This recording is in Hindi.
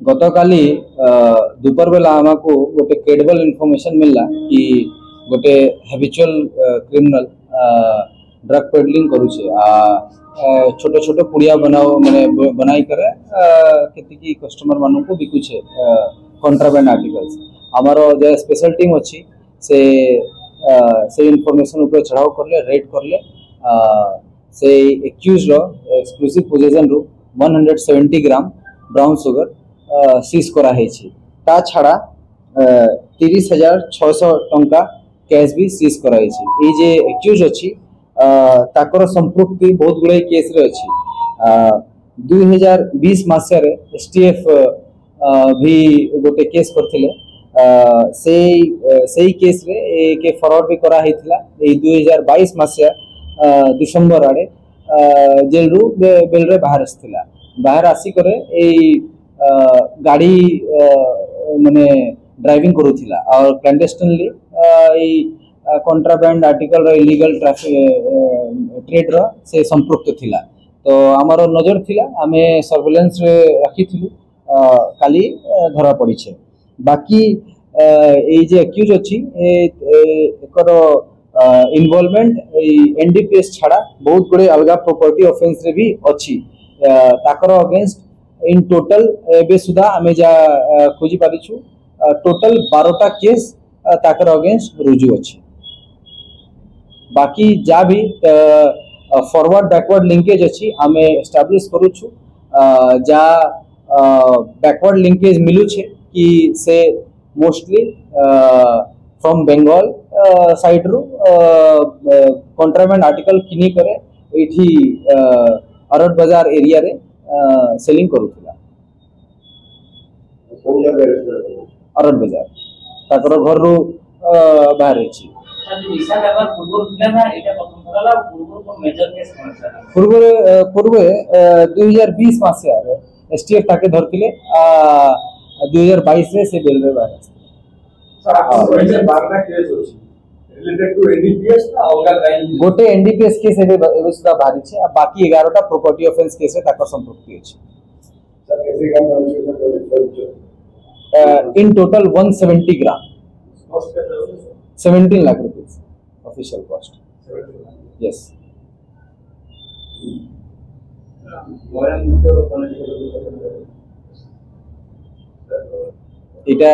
गतकाली दोपहर बेला आमको गोटे क्रेडिबल इनफॉरमेशन मिलला कि गोटे हैबिचुअल क्रिमिनल ड्रग पेडलिंग करुचे छोट छोट पुड़िया बनाओ माने बनाई करे केतिकी कस्टमर मानू को बिकुचे कंट्राबैंड आर्टिकल्स आमार जो स्पेशल टीम अच्छी से इनफॉरमेशन ऊपर चढ़ाव करले रेड करले से एक्यूज रो एक्सक्लूसिव पोजीशन रु 170 ग्राम ब्राउन सुगर सीज करा हेछि ता छाड़ा 30,600 टंका कैश भी सीज करा हेछि ए जे एक्यूज अछि ताकर संपृक्ति बहुत गुड़े केस रे अछि 2020 मासरे एसटीएफ भी गोटे केस करथिले से केस रे के फरवर्ड भी करा हेतिला ए 2022 मासिया डिसेंबर आड़े जेल रु बेल रे बाहर आसी करे ए गाड़ी माने ड्राइविंग करूथिला और क्लैंडस्टिनली ए कंट्राबैंड आर्टिकल रो इलीगल ट्रैफिक ट्रेड रो से संपृक्त थिला तो आमार नजर थिला आमे सर्वेलेंस रे रखिथिलु काली धरा पड़ी छे बाकी ए जे एक्यूज अछि एकर इन्वॉल्वमेंट एनडीपीएस छाड़ा बहुत गुड़े अलग प्रॉपर्टी ऑफेंस रे भी अच्छी ताकर अगेंस्ट इन टोटल एबे सुधा आमे जा खोजी पारिछु टोटल 12टा केस ताकर अगेंस्ट रुजु अछि बाकी जा भी फॉरवर्ड बैकवर्ड लिंकेज अछि आमे एस्टैब्लिश करूछु जा बैकवर्ड लिंकेज मिलु छे कि से मोस्टली फ्रॉम बेंगल साइड रु कंट्राबैंड आर्टिकल किनी करे एठी अरड बाजार एरिया रे सेलिंग करूथिला अरड बाजार ताकर घर रु बाहर अछि पूर्व 2020 मासे आरे एसटीएफ ताके धरथिले 2022 रे से बेल रे बाहर गोटे एनडीपीएस केस सुधा बाहरी छे बाकी 11टा प्रॉपर्टी ऑफेंस केस रे ताकर संपृक्ति अछि in total 170 gram 17 lakh rupees official cost yes এটা